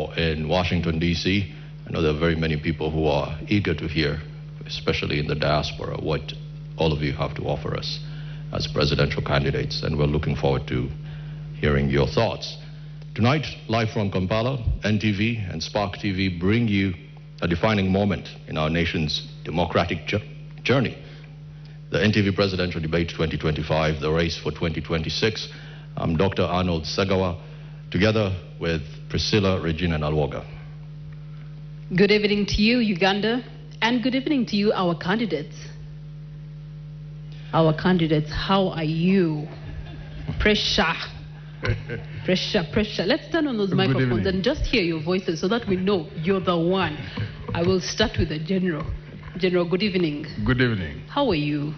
or in Washington, D.C., I know there are very many people who are eager to hear, especially in the diaspora, what all of you have to offer us as presidential candidates, and we're looking forward to hearing your thoughts. Tonight, live from Kampala, NTV and Spark TV bring you a defining moment in our nation's democratic journey. The NTV Presidential Debate 2025, the race for 2026. I'm Dr. Arnold Segawa, together with Priscilla Regina Nalwoga. Good evening to you, Uganda, and good evening to you, our candidates. Our candidates, how are you? Pressure. Pressure. Let's turn on those microphones and just hear your voices so that we know you're the one. I will start with the General. General, good evening. Good evening. How are you?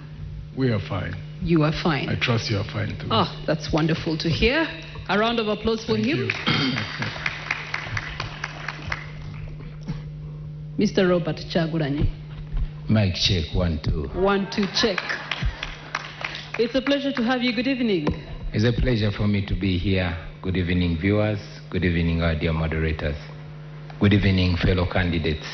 We are fine. You are fine. I trust you are fine too. Oh, that's wonderful to hear. A round of applause for him. Mr. Robert Chagulanyi. Mic check, 1, 2. 1, 2, check. It's a pleasure to have you. Good evening. It's a pleasure for me to be here. Good evening, viewers. Good evening, our dear moderators. Good evening, fellow candidates.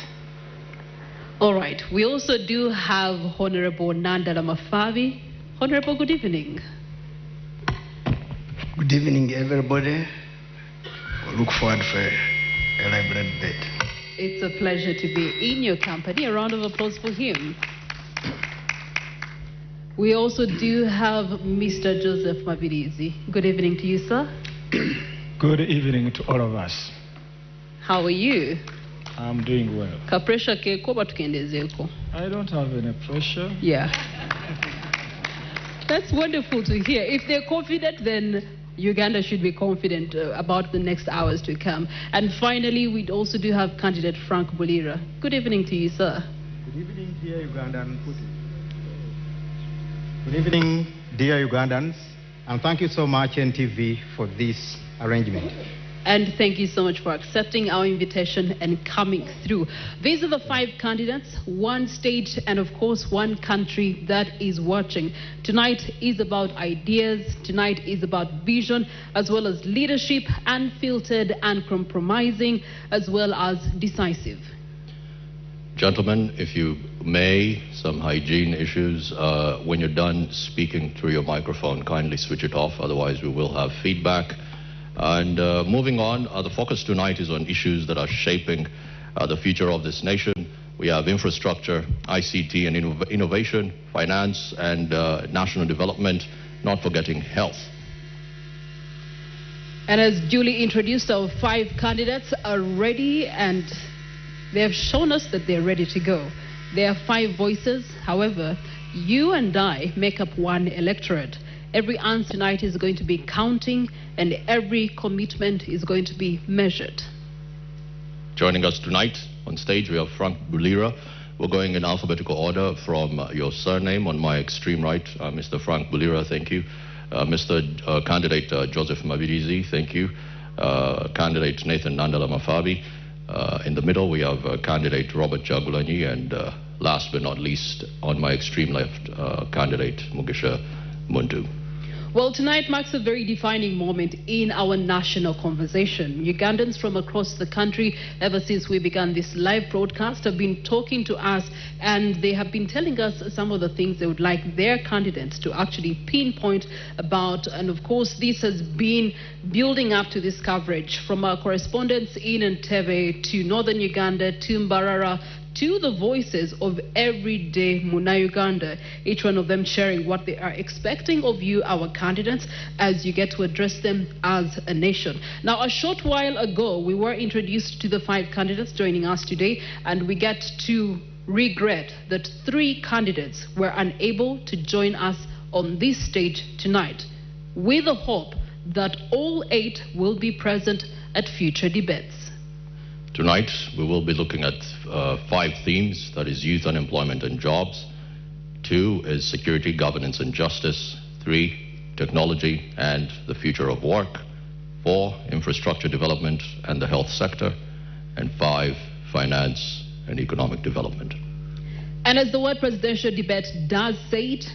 All right. We also do have Honorable Nandala Mafabi. Honorable, good evening. Good evening, everybody. Look forward for a lively debate. It's a pleasure to be in your company. A round of applause for him. We also do have Mr. Joseph Mabirizi. Good evening to you, sir. Good evening to all of us. How are you? I'm doing well. Ka pressure keko batukendezeko. I don't have any pressure. Yeah. That's wonderful to hear. If they're confident, then Uganda should be confident about the next hours to come. And finally, we also do have candidate Frank Bulira. Good evening to you, sir. Good evening, dear Ugandan. Good evening, dear Ugandans, and thank you so much, NTV, for this arrangement. And thank you so much for accepting our invitation and coming through. These are the 5 candidates, one state, and of course, one country that is watching. Tonight is about ideas. Tonight is about vision, as well as leadership, unfiltered, uncompromising, as well as decisive. Gentlemen, if you may, some hygiene issues. When you're done speaking through your microphone, kindly switch it off, otherwise we will have feedback. And moving on, the focus tonight is on issues that are shaping the future of this nation. We have infrastructure, ICT and innovation, finance and national development, not forgetting health. And as duly introduced, our 5 candidates are ready, and they have shown us that they're ready to go. There are 5 voices. However, you and I make up one electorate. Every answer tonight is going to be counting, and every commitment is going to be measured. Joining us tonight on stage, we have Frank Bulira. We're going in alphabetical order from your surname. On my extreme right, Mr. Frank Bulira, thank you. Mr. Candidate Joseph Mabirizi, thank you. Candidate Nathan Nandala Mafabi. In the middle, we have candidate Robert Chagulanyi, and last but not least, on my extreme left, candidate Mugisha Muntu. Well, tonight marks a very defining moment in our national conversation. Ugandans from across the country, ever since we began this live broadcast, have been talking to us, and they have been telling us some of the things they would like their candidates to actually pinpoint about. And of course, this has been building up to this coverage from our correspondents in Entebbe to northern Uganda to Mbarara, to the voices of everyday Muna Uganda, each one of them sharing what they are expecting of you, our candidates, as you get to address them as a nation. Now, a short while ago, we were introduced to the 5 candidates joining us today, and we get to regret that 3 candidates were unable to join us on this stage tonight, with the hope that all 8 will be present at future debates. Tonight, we will be looking at 5 themes, that is youth unemployment and jobs. 2 is security, governance and justice. 3, technology and the future of work. 4, infrastructure development and the health sector. And 5, finance and economic development. And as the word presidential debate does say it,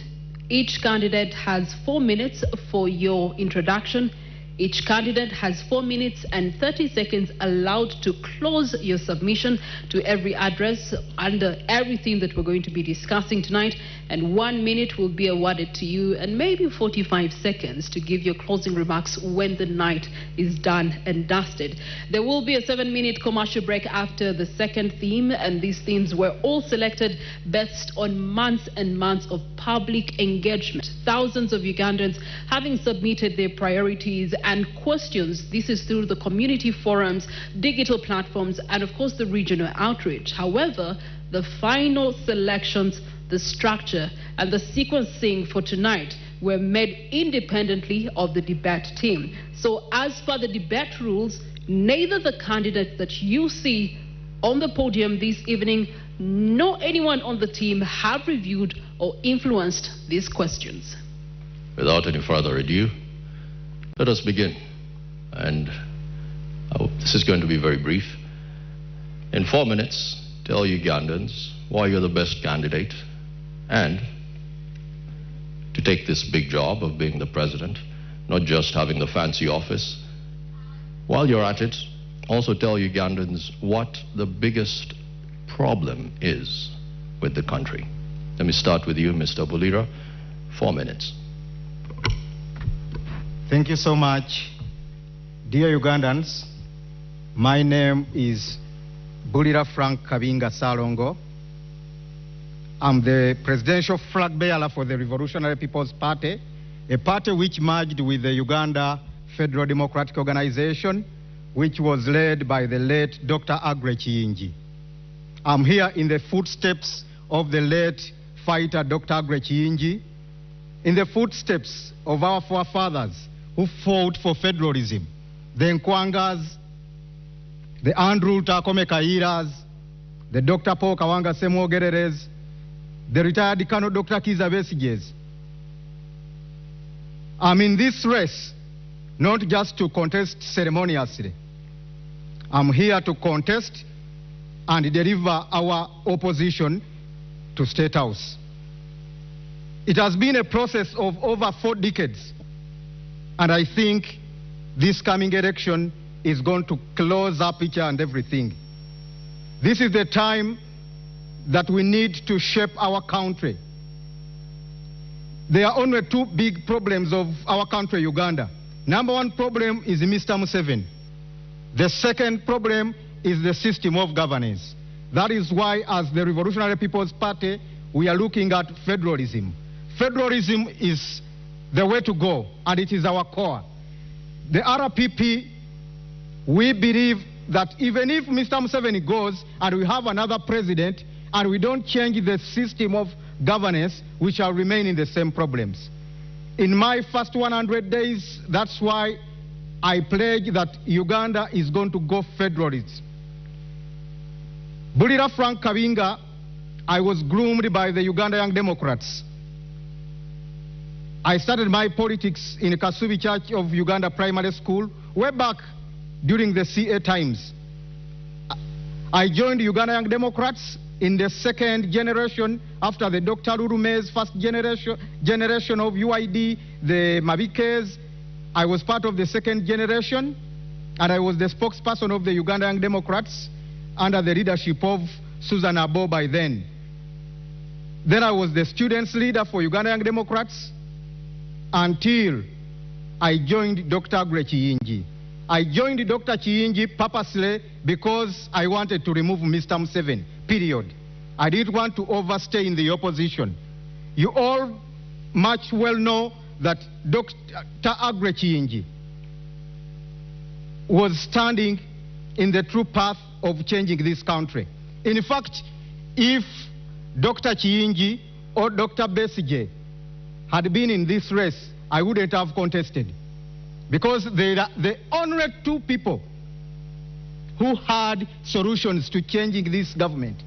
each candidate has 4 minutes for your introduction. Each candidate has 4 minutes and 30 seconds allowed to close your submission to every address under everything that we're going to be discussing tonight, and 1 minute will be awarded to you and maybe 45 seconds to give your closing remarks when the night is done and dusted. There will be a 7-minute commercial break after the second theme, and these themes were all selected based on months and months of public engagement. Thousands of Ugandans having submitted their priorities and questions. This is through the community forums, digital platforms, and of course the regional outreach. However, the final selections, the structure, and the sequencing for tonight were made independently of the debate team. So as per the debate rules, neither the candidates that you see on the podium this evening nor anyone on the team have reviewed or influenced these questions. Without any further ado, let us begin. And this is going to be very brief. In 4 minutes, tell Ugandans why you're the best candidate and to take this big job of being the president, not just having the fancy office. While you're at it, also tell Ugandans what the biggest problem is with the country. Let me start with you, Mr. Bulira. 4 minutes. Thank you so much. Dear Ugandans, my name is Bulira Frank Kabinga Salongo. I'm the presidential flag bearer for the Revolutionary People's Party, a party which merged with the Uganda Federal Democratic Organization, which was led by the late Dr. Aggrey Kiyingi. I'm here in the footsteps of the late fighter Dr. Aggrey Kiyingi, in the footsteps of our forefathers who fought for federalism, the Eggwangas, the Andrew Takome Kairas, the Dr. Paul Kawanga Semogereres, the retired Colonel Dr. Kiza Besiges. I'm in this race not just to contest ceremoniously. I'm here to contest and deliver our opposition to State House. It has been a process of over 4 decades, and I think this coming election is going to close up each and everything. This is the time that we need to shape our country. There are only 2 big problems of our country, Uganda. Number 1 problem is Mr. Museveni. The second problem is the system of governance. That is why, as the Revolutionary People's Party, we are looking at federalism. Federalism is the way to go, and it is our core. The RPP, we believe that even if Mr. Museveni goes and we have another president and we don't change the system of governance, we shall remain in the same problems. In my first 100 days, that's why I pledge that Uganda is going to go federalist. Bulira Frank Kabinga, I was groomed by the Uganda Young Democrats. I started my politics in Kasubi Church of Uganda Primary School way back during the CA times. I joined Uganda Young Democrats in the second generation after the Dr. Lurume's first generation of UID, the Mabikes. I was part of the second generation, and I was the spokesperson of the Uganda Young Democrats under the leadership of Susan Abo by then. Then I was the students leader for Uganda Young Democrats until I joined Dr. Aggrey Kiyingi. I joined Dr. Kiyingi purposely because I wanted to remove Mr. Museveni, period. I didn't want to overstay in the opposition. You all much well know that Dr. Aggrey Kiyingi was standing in the true path of changing this country. In fact, if Dr. Kiyingi or Dr. Besigye had been in this race, I wouldn't have contested. Because they are the only 2 people who had solutions to changing this government,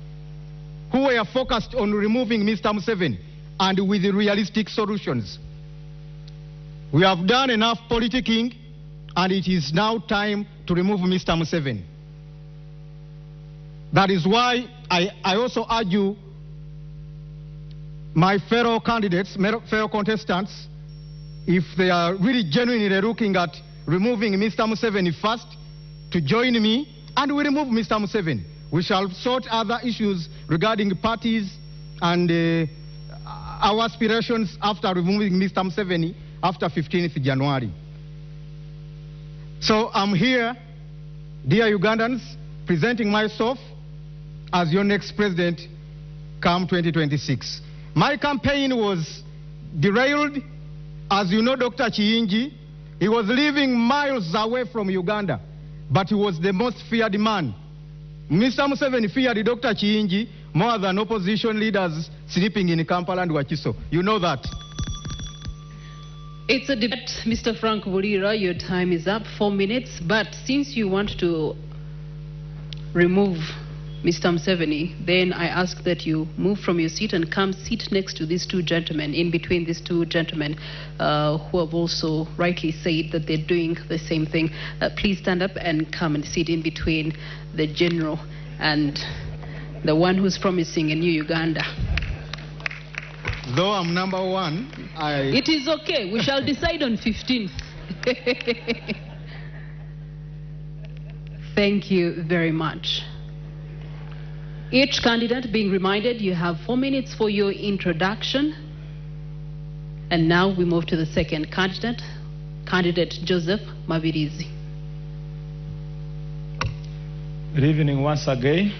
who were focused on removing Mr. Museveni and with realistic solutions. We have done enough politicking, and it is now time to remove Mr. Museveni. That is why I also argue my fellow candidates, fellow contestants, if they are really genuinely looking at removing Mr. Museveni first to join me, and we remove Mr. Museveni. We shall sort other issues regarding parties and our aspirations after removing Mr. Museveni after 15th January. So I'm here, dear Ugandans, presenting myself as your next president come 2026. My campaign was derailed. As you know, Dr. Chiyingi, he was living miles away from Uganda, but he was the most feared man. Mr. Museveni feared Dr. Chiyingi more than opposition leaders sleeping in Kampala and Wakiso. You know that. It's a debate, Mr. Frank Burira. Your time is up, 4 minutes. But since you want to remove Mr. Museveni, then I ask that you move from your seat and come sit next to these two gentlemen, in between these two gentlemen who have also rightly said that they're doing the same thing. Please stand up and come and sit in between the general and the one who's promising a new Uganda. Though I'm number one, It is okay. We shall decide on 15th. Thank you very much. Each candidate being reminded you have 4 minutes for your introduction. And now we move to the second candidate, candidate Joseph Mabirizi. Good evening once again.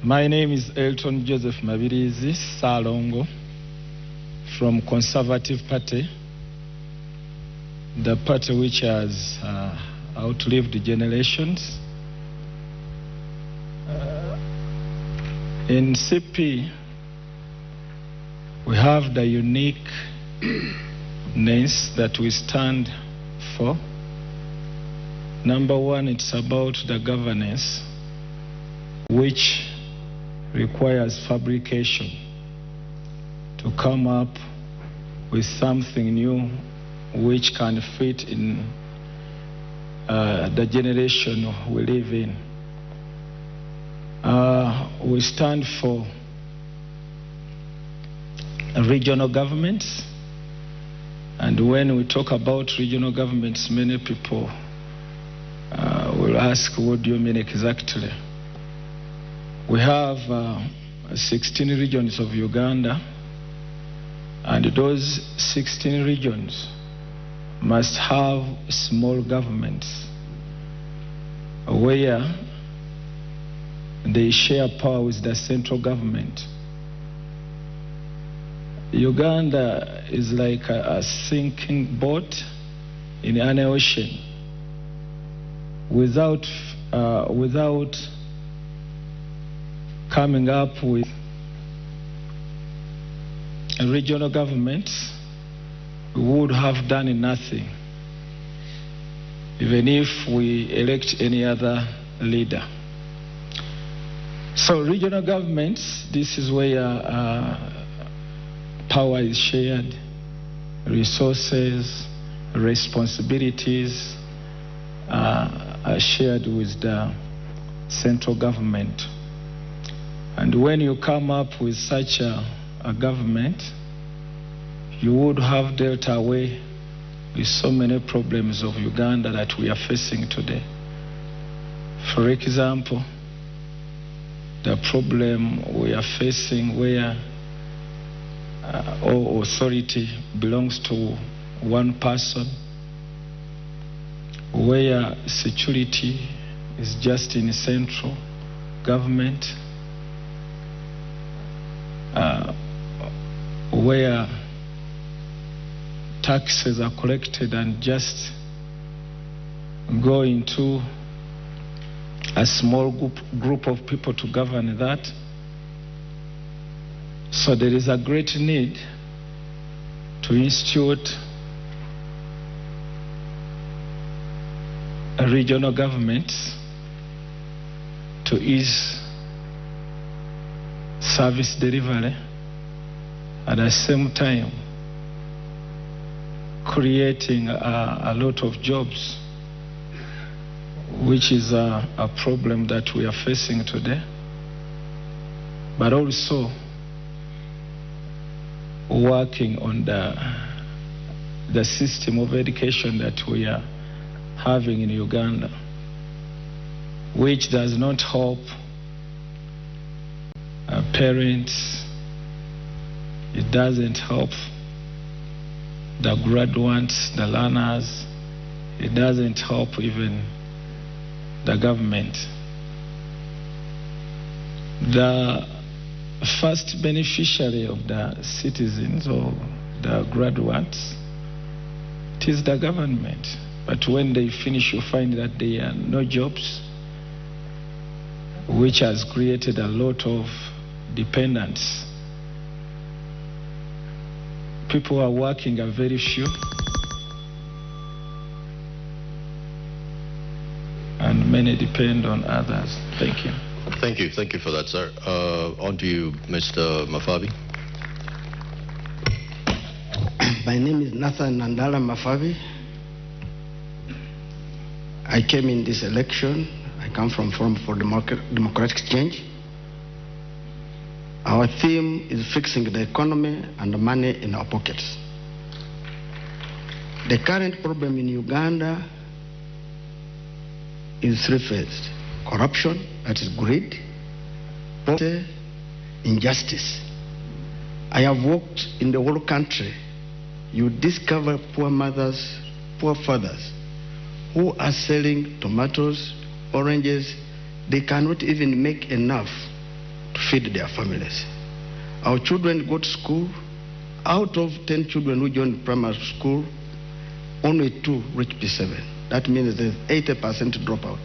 My name is Elton Joseph Mabirizi Salongo from Conservative Party, the party which has outlived generations. In CP, we have the uniqueness that we stand for. Number one, it's about the governance, which requires fabrication to come up with something new which can fit in the generation we live in. We stand for regional governments, and when we talk about regional governments, many people will ask, what do you mean exactly? We have 16 regions of Uganda, and those 16 regions must have small governments where they share power with the central government. Uganda is like a sinking boat in an ocean. Without coming up with regional governments, we would have done nothing, even if we elect any other leader. So regional governments, this is where power is shared, resources, responsibilities are shared with the central government. And when you come up with such a government, you would have dealt away with so many problems of Uganda that we are facing today. For example, the problem we are facing where all authority belongs to one person, where security is just in central government, where taxes are collected and just go into a small group of people to govern that. So there is a great need to institute a regional governments to ease service delivery, at the same time creating a lot of jobs, which is a problem that we are facing today, but also working on the the system of education that we are having in Uganda, which does not help parents, it doesn't help the graduates, the learners, it doesn't help even the government. The first beneficiary of the citizens or the graduates, it is the government. But when they finish, you find that there are no jobs, which has created a lot of dependence. People who are working are very few, and many depend on others. Thank you. Thank you. Thank you for that, sir. On to you, Mr. Mafabi. My name is Nathan Nandala Mafabi. I came in this election. I come from Forum for Democratic Change. Our theme is fixing the economy and the money in our pockets. The current problem in Uganda is three-phased: corruption, that is greed, poverty, injustice. I have worked in the whole country. You discover poor mothers, poor fathers, who are selling tomatoes, oranges. They cannot even make enough to feed their families. Our children go to school. Out of 10 children who join primary school, only 2 reach P7. That means there's 80% dropout.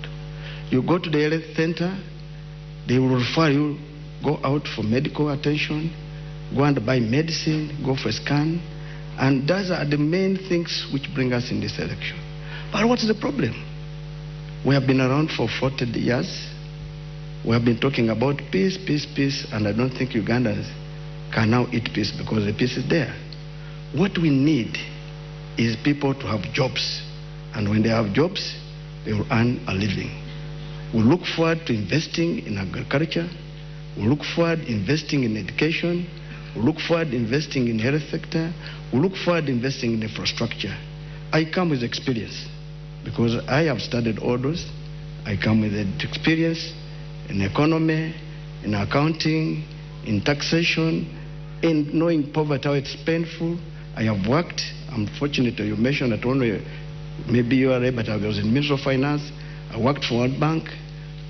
You go to the health center, they will refer you, go out for medical attention, go and buy medicine, go for a scan, and those are the main things which bring us in this election. But what is the problem? We have been around for 40 years. We have been talking about peace, peace, peace, and I don't think Ugandans can now eat peace because the peace is there. What we need is people to have jobs, and when they have jobs, they will earn a living. We look forward to investing in agriculture. We look forward to investing in education. We look forward to investing in health sector. We look forward to investing in infrastructure. I come with experience because I have studied all those. I come with experience in economy, in accounting, in taxation, in knowing poverty, how it's painful. I have worked. I'm fortunate you mentioned that only maybe you are, but I was in Ministry of Finance. I worked for World Bank,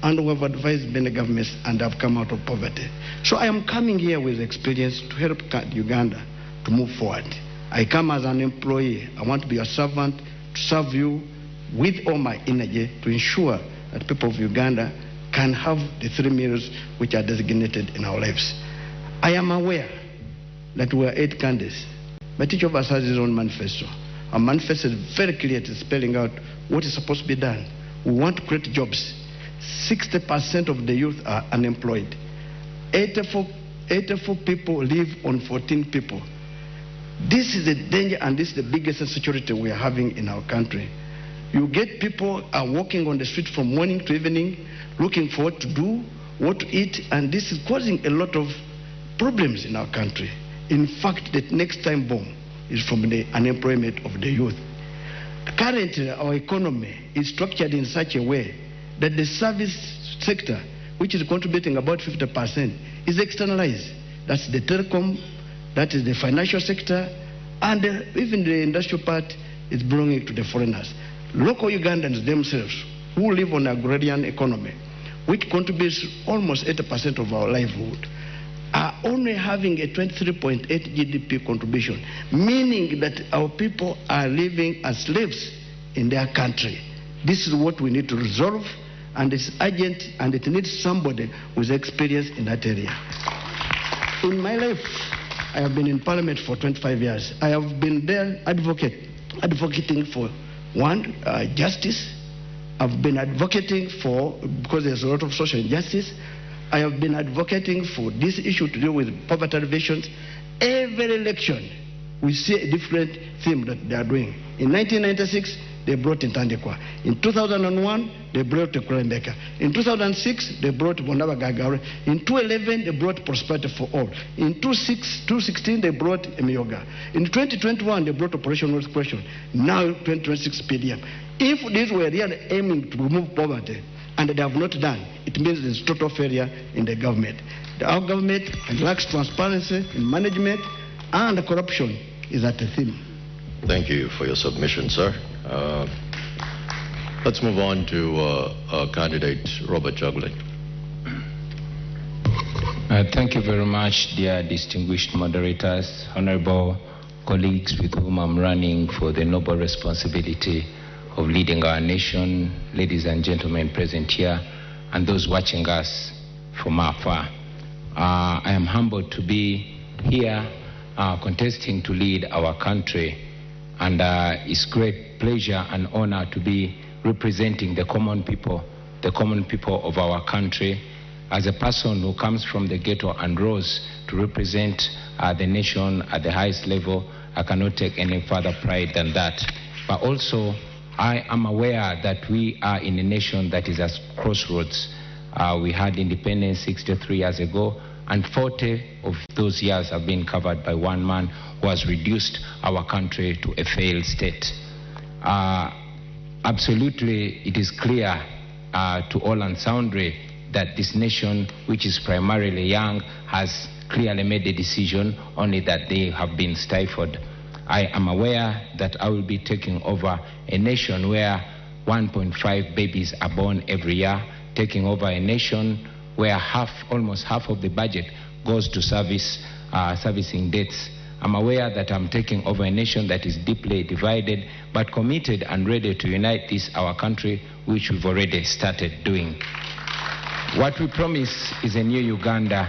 and we have advised many governments, and I've come out of poverty. So I am coming here with experience to help Uganda to move forward. I come as an employee. I want to be a servant, to serve you with all my energy to ensure that people of Uganda can have the 3 meals which are designated in our lives. I am aware that we are 8 candidates, but each of us has his own manifesto. Our manifesto is very clear, to spelling out what is supposed to be done. We want to create jobs. 60% of the youth are unemployed. 84 people live on 14 people. This is a danger, and this is the biggest insecurity we are having in our country. You get people are walking on the street from morning to evening, looking for what to do, what to eat, and this is causing a lot of problems in our country. In fact, the next time bomb is from the unemployment of the youth. Currently, our economy is structured in such a way that the service sector, which is contributing about 50%, is externalized. That's the telecom, that is the financial sector, and even the industrial part is belonging to the foreigners. Local Ugandans themselves, who live on agrarian economy, which contributes almost 80% of our livelihood, are only having a 23.8 GDP contribution, meaning that our people are living as slaves in their country. This is what we need to resolve, and it's urgent, and it needs somebody with experience in that area. In my life, I have been in Parliament for 25 years. I have been there advocating for, one, justice. I've been advocating for, because there's a lot of social injustice, I have been advocating for this issue to do with poverty alleviations. Every election, we see a different theme that they are doing. In 1996, they brought Ntandikwa. In 2001, they brought Kurembeka. In 2006, they brought Bondaba Gagare. In 2011, they brought Prosperity for All. In 2016, they brought Emioga. In 2021, they brought Operation Wealth Question. Now, 2026 PDM. If these were really aiming to remove poverty, and they have not done, it means there's total failure in the government. Our government lacks transparency in management, and corruption is at the theme. Thank you for your submission, sir. Let's move on to candidate Robert Juggling. Thank you very much, dear distinguished moderators, honorable colleagues with whom I'm running for the noble responsibility of leading our nation, ladies and gentlemen present here, and those watching us from afar. I am humbled to be here contesting to lead our country, and it's great pleasure and honor to be representing the common people of our country. As a person who comes from the ghetto and rose to represent the nation at the highest level, I cannot take any further pride than that. But also, I am aware that we are in a nation that is at crossroads. We had independence 63 years ago, and 40 of those years have been covered by one man who has reduced our country to a failed state. Absolutely, it is clear to all and sundry that this nation, which is primarily young, has clearly made a decision, only that they have been stifled. I am aware that I will be taking over a nation where 1.5 babies are born every year, taking over a nation where almost half of the budget goes to servicing debts. I'm aware that I'm taking over a nation that is deeply divided, but committed and ready to unite our country, which we've already started doing. What we promise is a new Uganda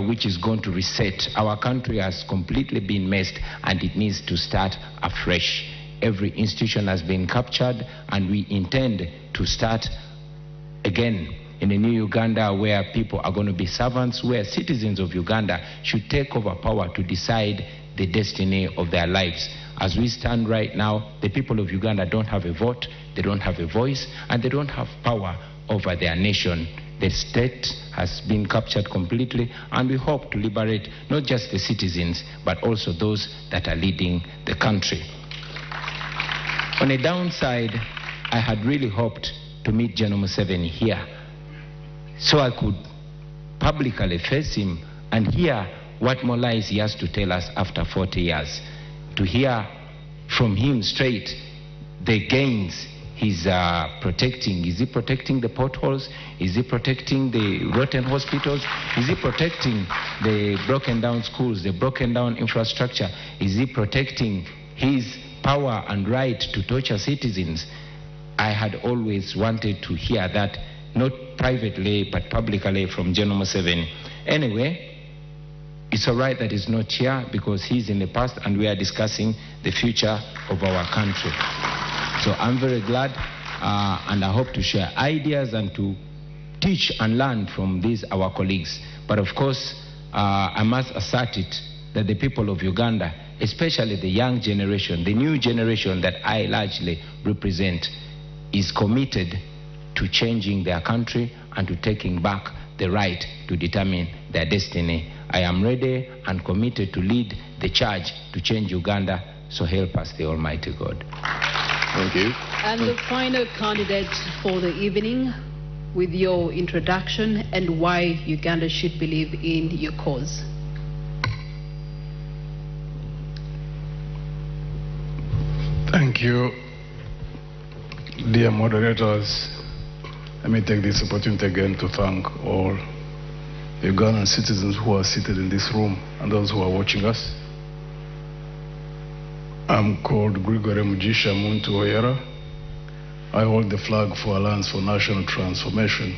which is going to reset. Our country has completely been messed, and it needs to start afresh. Every institution has been captured, and we intend to start again in a new Uganda where people are going to be servants, where citizens of Uganda should take over power to decide the destiny of their lives. As we stand right now, the people of Uganda don't have a vote, they don't have a voice, and they don't have power over their nation. The state has been captured completely, and we hope to liberate not just the citizens, but also those that are leading the country. On a downside, I had really hoped to meet General Museveni here, so I could publicly face him and hear what more lies he has to tell us after 40 years. To hear from him straight the gains he's protecting. Is he protecting the potholes? Is he protecting the rotten hospitals? Is he protecting the broken down schools, the broken down infrastructure? Is he protecting his power and right to torture citizens? I had always wanted to hear that, not privately but publicly, from General Museveni. Anyway, it's all right that he's not here, because he's in the past and we are discussing the future of our country. So I'm very glad, and I hope to share ideas and to teach and learn from these our colleagues. But of course, I must assert it that the people of Uganda, especially the young generation, the new generation that I largely represent, is committed to changing their country and to taking back the right to determine their destiny. I am ready and committed to lead the charge to change Uganda, so help us the Almighty God. Thank you. And the final candidate for the evening, with your introduction and why Uganda should believe in your cause. Thank you, dear moderators. Let me take this opportunity again to thank all Ugandan citizens who are seated in this room and those who are watching us. I'm called Gregory Mujisha Muntu Oyera. I hold the flag for Alliance for National Transformation,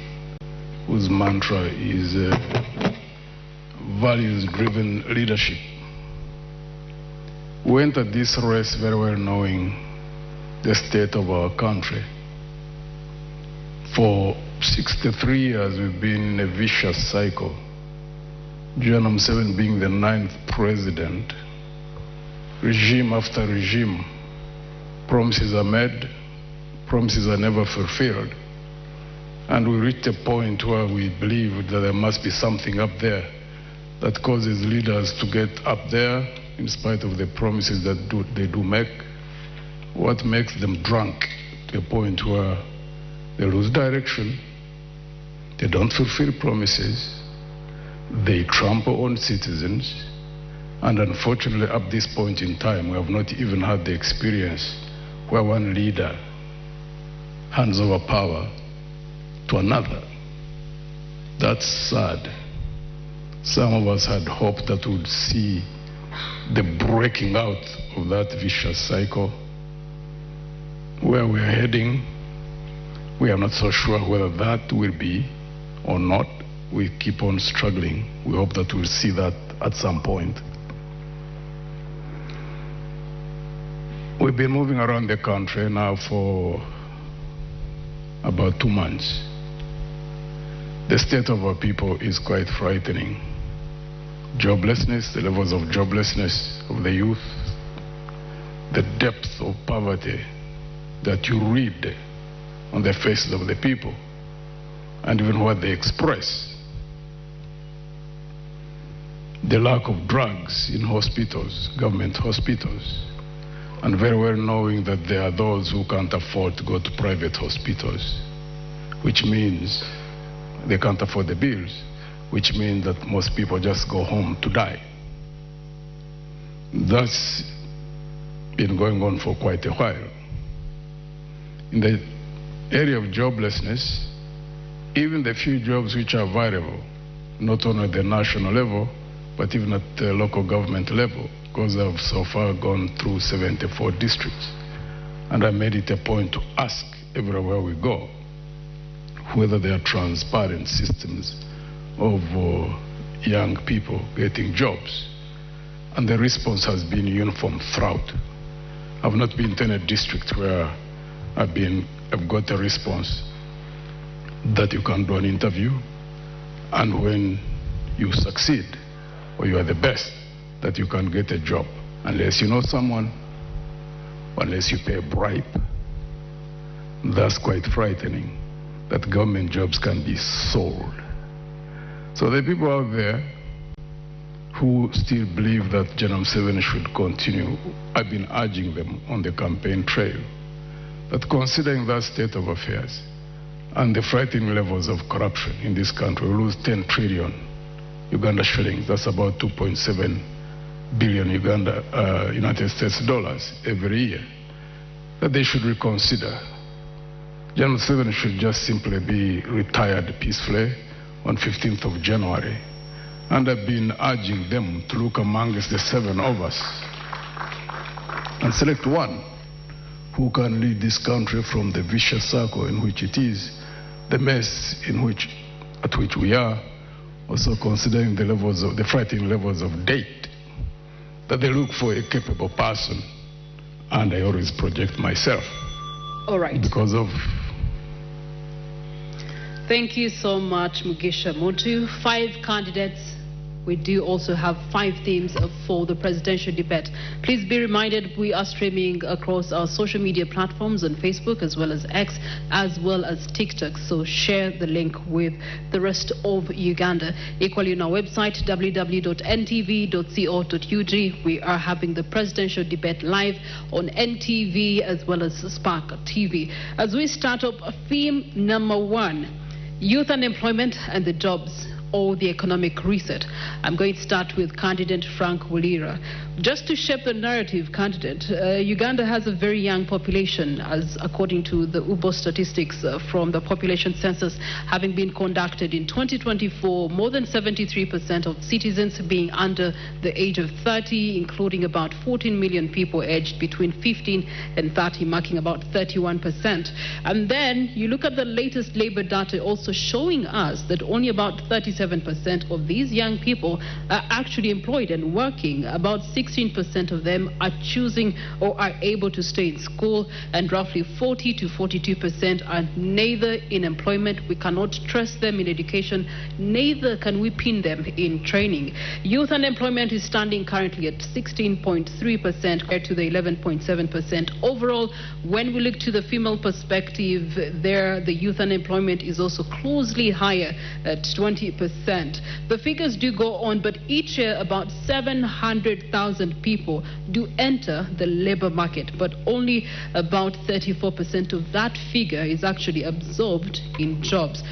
whose mantra is values-driven leadership. We entered this race very well knowing the state of our country. For 63 years, we've been in a vicious cycle. General Museveni being the 9th president, regime after regime, Promises are made, promises are never fulfilled. And we reached a point where we believe that there must be something up there that causes leaders to get up there in spite of the promises that they do make. What makes them drunk to a point where they lose direction, they don't fulfill promises, they trample on citizens, and unfortunately at this point in time we have not even had the experience where one leader hands over power to another. That's sad. Some of us had hoped that we would see the breaking out of that vicious cycle. Where we are heading, we are not so sure whether that will be or not. We keep on struggling. We hope that we'll see that at some point. We've been moving around the country now for about 2 months. The state of our people is quite frightening. Joblessness, the levels of joblessness of the youth, the depth of poverty that you read on the faces of the people, and even what they express. The lack of drugs in hospitals, government hospitals, and very well knowing that there are those who can't afford to go to private hospitals, which means they can't afford the bills, which means that most people just go home to die. That's been going on for quite a while. In the area of joblessness, even the few jobs which are viable, not only at the national level, but even at the local government level, because I've so far gone through 74 districts. And I made it a point to ask everywhere we go whether there are transparent systems of young people getting jobs. And the response has been uniform throughout. I've not been to any district where I've got a response that you can do an interview, and when you succeed or you are the best, that you can get a job unless you know someone, unless you pay a bribe. That's quite frightening, that government jobs can be sold. So the people out there who still believe that General Museveni should continue, I've been urging them on the campaign trail that considering that state of affairs and the frightening levels of corruption in this country, we lose 10 trillion Uganda shillings, that's about 2.7 billion United States dollars every year, that they should reconsider. General Museveni should just simply be retired peacefully on 15th of January. And I've been urging them to look amongst the 7 of us and select one who can lead this country from the vicious circle in which it is, the mess at which we are, also considering the frightening levels of debt, that they look for a capable person. And I always project myself. All right. Because of... Thank you so much, Mugisha Muntu. 5 candidates. We do also have 5 themes for the presidential debate. Please be reminded we are streaming across our social media platforms on Facebook as well as X as well as TikTok. So share the link with the rest of Uganda. Equally on our website www.ntv.co.ug. We are having the presidential debate live on NTV as well as Spark TV. As we start up theme number 1, youth unemployment and the jobs, or the economic reset. I'm going to start with candidate Frank Wulira. Just to shape the narrative, candidate, Uganda has a very young population, as according to the UBO statistics from the population census having been conducted in 2024, more than 73% of citizens being under the age of 30, including about 14 million people aged between 15 and 30, marking about 31%. And then you look at the latest labor data also showing us that only about 37% 97% of these young people are actually employed and working. About 16% of them are choosing or are able to stay in school, and roughly 40 to 42% are neither in employment. We cannot trust them in education, neither can we pin them in training. Youth unemployment is standing currently at 16.3% compared to the 11.7% overall. When we look to the female perspective, there the youth unemployment is also closely higher at 20%. The figures do go on, but each year about 700,000 people do enter the labor market, but only about 34% of that figure is actually absorbed in jobs.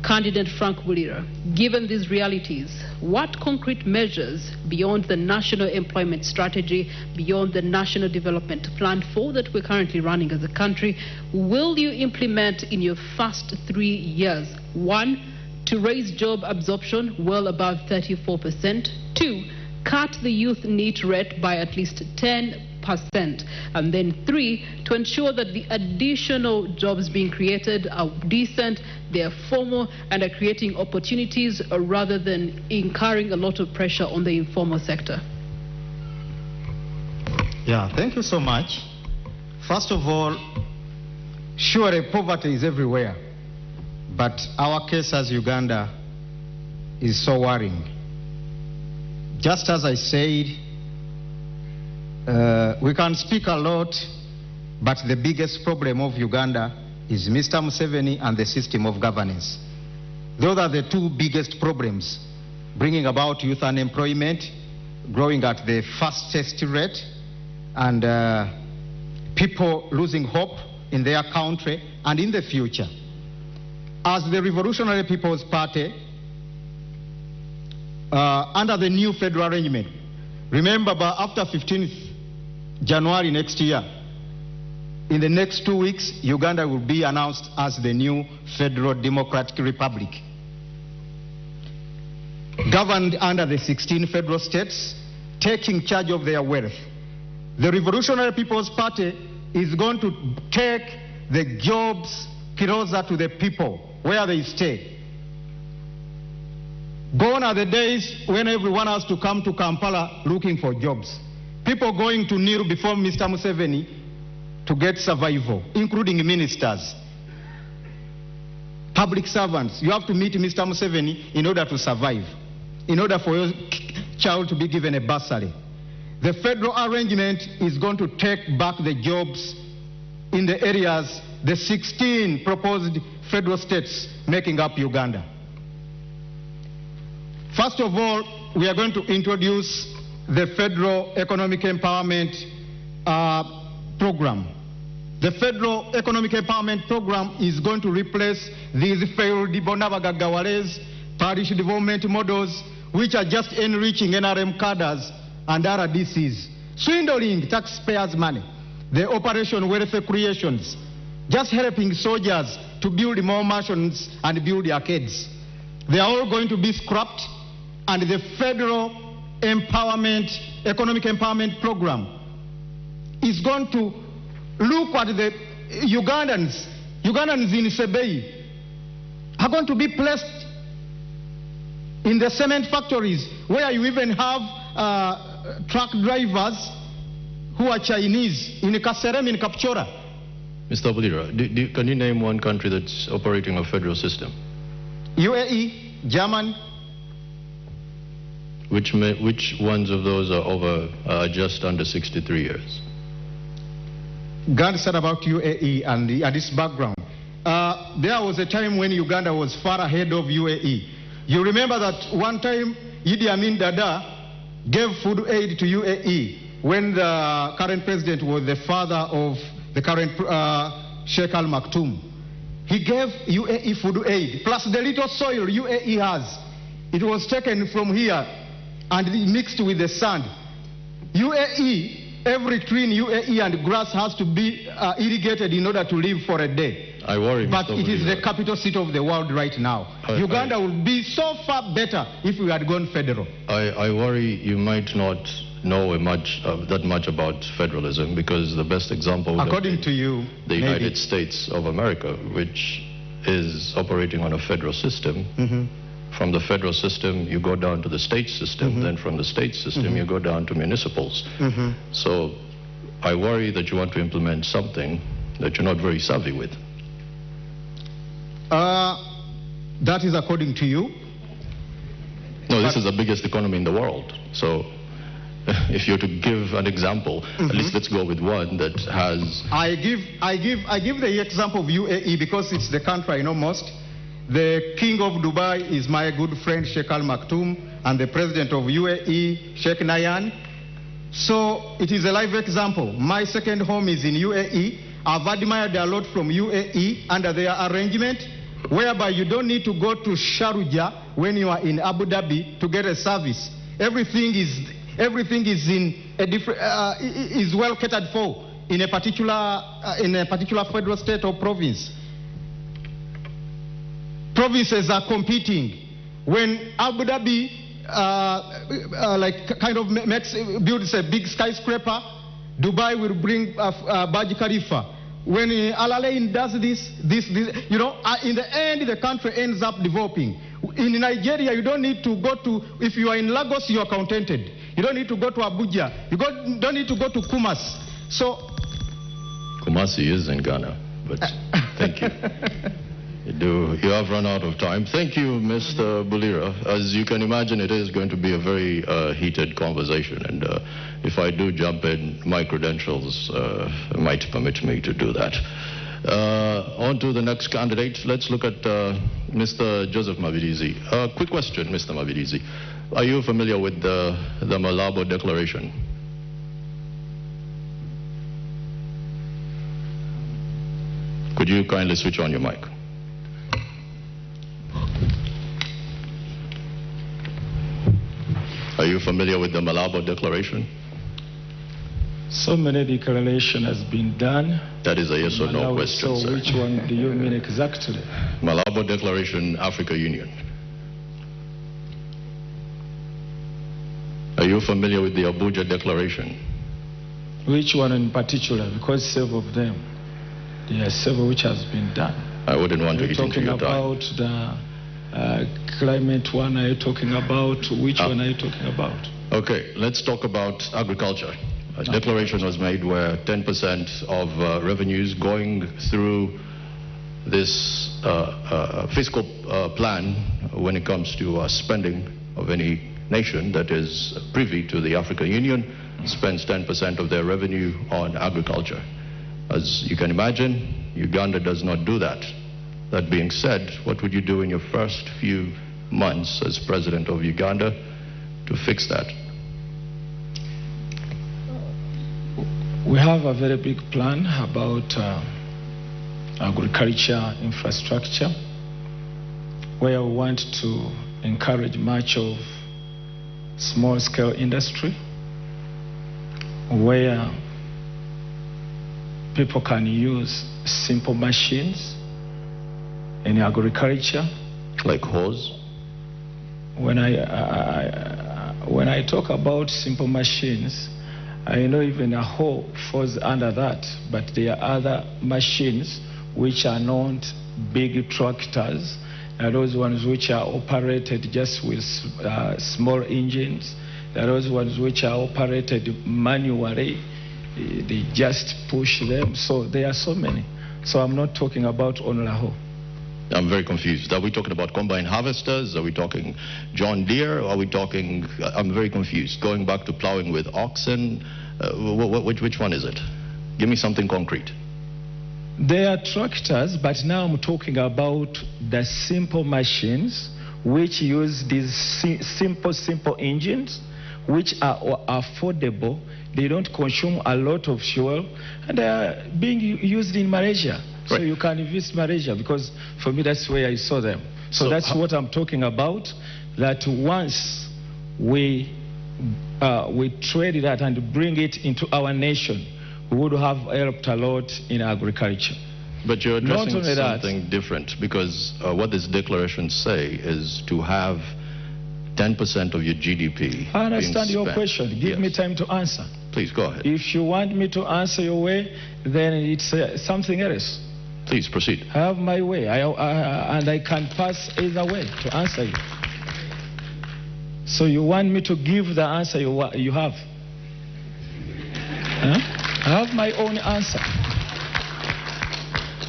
Candidate Frank Bulira, given these realities, what concrete measures beyond the national employment strategy, beyond the national development plan 4 that we're currently running as a country, will you implement in your first 3 years? 1, to raise job absorption well above 34%. 2, cut the youth NEET rate by at least 10%. And then 3, to ensure that the additional jobs being created are decent, they are formal, and are creating opportunities rather than incurring a lot of pressure on the informal sector. Yeah, thank you so much. First of all, surely poverty is everywhere, but our case as Uganda is so worrying. Just as I said, we can speak a lot, but the biggest problem of Uganda is Mr. Museveni and the system of governance. Those are the two biggest problems, bringing about youth unemployment, growing at the fastest rate, and people losing hope in their country and in the future. As the Revolutionary People's Party, under the new federal arrangement, remember, after 15th January next year, in the next 2 weeks, Uganda will be announced as the new Federal Democratic Republic, governed under the 16 federal states, taking charge of their wealth. The Revolutionary People's Party is going to take the jobs closer to the people, where they stay. Gone are the days when everyone has to come to Kampala looking for jobs. People going to kneel before Mr. Museveni to get survival, including ministers, public servants. You have to meet Mr. Museveni in order to survive, in order for your child to be given a bursary. The federal arrangement is going to take back the jobs in the areas, the 16 proposed federal states making up Uganda. First of all, we are going to introduce the Federal Economic Empowerment Program. The Federal Economic Empowerment Program is going to replace these failed Bonabagagawales, parish development models, which are just enriching NRM cadres and RDCs, swindling taxpayers' money, the Operation Welfare Creations, just helping soldiers to build more mansions and build arcades. They are all going to be scrapped, and the Federal Economic Empowerment Program is going to look at the Ugandans in Sebei are going to be placed in the cement factories, where you even have truck drivers who are Chinese, in Kaserem, in Kapchora. Mr. Bulira, can you name one country that's operating a federal system? UAE, Germany. Which ones of those are just under 63 years? God said about UAE and its background. There was a time when Uganda was far ahead of UAE. You remember that one time Idi Amin Dada gave food aid to UAE when the current president was the father of the current Sheikh Al Maktoum. He gave UAE food aid, plus the little soil UAE has. It was taken from here and mixed with the sand. UAE, every tree in UAE and grass has to be irrigated in order to live for a day. I worry, but it is the capital city of the world right now. Uganda would be so far better if we had gone federal. I worry you might not know that much about federalism, because the best example, according to you, the United States of America, which is operating on a federal system. From the federal system, you go down to the state system. Then from the state system, you go down to municipals. So I worry that you want to implement something that you're not very savvy with. That is according to you? No, this is the biggest economy in the world. So if you're to give an example, at least let's go with one that has... I give the example of UAE because it's the country I know most. The king of Dubai is my good friend Sheikh Al Maktoum, and the president of UAE, Sheikh Nayan. So it is a live example. My second home is in UAE. I've admired a lot from UAE under their arrangement, whereby you don't need to go to Sharjah when you are in Abu Dhabi to get a service. Everything is in a different is well catered for in a particular federal state or province. Provinces are competing. When Abu Dhabi builds a big skyscraper, Dubai will bring Burj Khalifa. When Al Alain does this, you know, in the end, the country ends up developing. In Nigeria, you don't need to go to, if you are in Lagos, you are contented. You don't need to go to Abuja. You don't need to go to Kumasi. So, Kumasi is in Ghana, but thank you. You have run out of time. Thank you, Mr. Bulira. As you can imagine, it is going to be a very heated conversation, and if I do jump in, my credentials might permit me to do that. On to the next candidate. Let's look at Mr. Joseph Mabirizi. Quick question, Mr. Mabirizi. Are you familiar with the Malabo Declaration? Could you kindly switch on your mic? Are you familiar with the Malabo Declaration? So many declarations has been done. That is a yes or no question, So sir. which one do you mean exactly? Malabo Declaration, Africa Union. Are you familiar with the Abuja Declaration? Which one in particular? Because several of them. There are several which has been done. I wouldn't want to eat into your time. Are you talking about the climate one? Are you talking about which one are you talking about? Okay, let's talk about agriculture. A declaration was made where 10% of revenues going through this fiscal plan when it comes to spending of any nation that is privy to the African Union spends 10% of their revenue on agriculture. As you can imagine, Uganda does not do that. That being said, what would you do in your first few months as president of Uganda to fix that? We have a very big plan about agriculture infrastructure, where we want to encourage much of small-scale industry, where people can use simple machines in agriculture. Like hoes? When I talk about simple machines, I know even a hoe falls under that, but there are other machines which are not big tractors, and those ones which are operated just with small engines. There are those ones which are operated manually. They just push them. So there are so many. So I'm not talking about only a hoe. I'm very confused. Are we talking about combine harvesters? Are we talking John Deere? Are we talking... I'm very confused. Going back to plowing with oxen, which one is it? Give me something concrete. They are tractors, but now I'm talking about the simple machines which use these simple engines, which are affordable. They don't consume a lot of fuel, and they are being used in Malaysia. So you can visit Malaysia, because for me that's where I saw them. So that's what I'm talking about, that once we trade that and bring it into our nation, we would have helped a lot in agriculture. But you're addressing something different, because what this declaration say is to have 10% of your GDP. I understand your question. Give me time to answer. Please go ahead. If you want me to answer your way, then it's something else. Please proceed. I have my way, and I can pass either way to answer you. So you want me to give the answer you have? Huh? I have my own answer.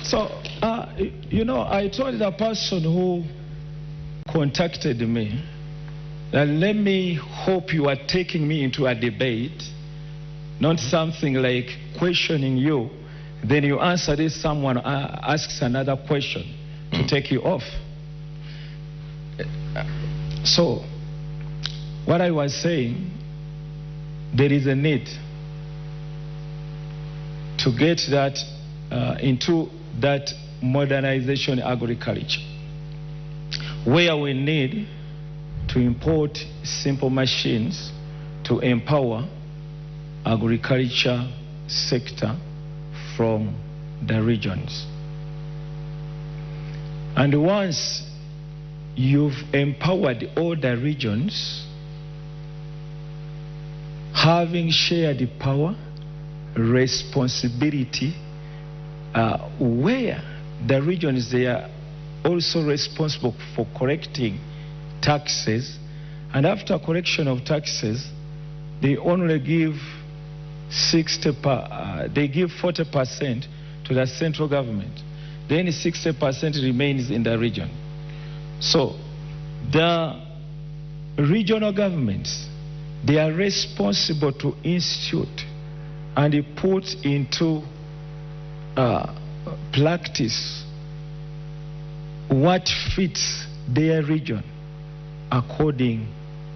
So, I told the person who contacted me that let me hope you are taking me into a debate, not something like questioning you, then you answer this, someone asks another question to take you off. So, what I was saying, there is a need to get that into that modernization agriculture, where we need to import simple machines to empower agriculture sector from the regions. And once you've empowered all the regions, having shared the power, responsibility, where the regions, they are also responsible for collecting taxes, and after collection of taxes, they only give 40% to the central government. Then 60% remains in the region. So the regional governments, they are responsible to institute and put into practice what fits their region according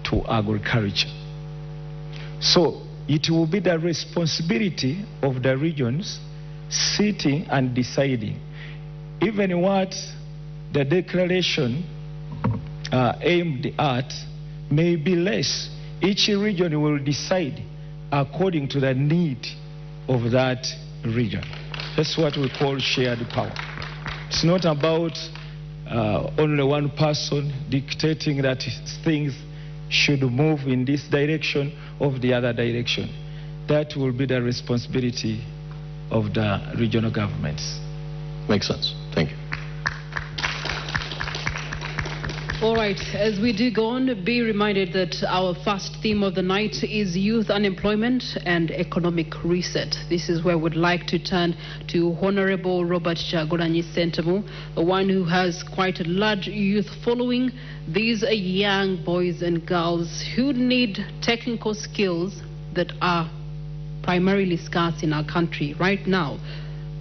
to agriculture. So it will be the responsibility of the regions sitting and deciding. Even what the declaration aimed at may be less. Each region will decide according to the need of that region. That's what we call shared power. It's not about only one person dictating that things should move in this direction or the other direction. That will be the responsibility of the regional governments. Makes sense. Thank you. All right, as we do go on, be reminded that our first theme of the night is youth unemployment and economic reset. This is where we'd like to turn to Honorable Robert Kyagulanyi Ssentamu, the one who has quite a large youth following. These are young boys and girls who need technical skills that are primarily scarce in our country right now.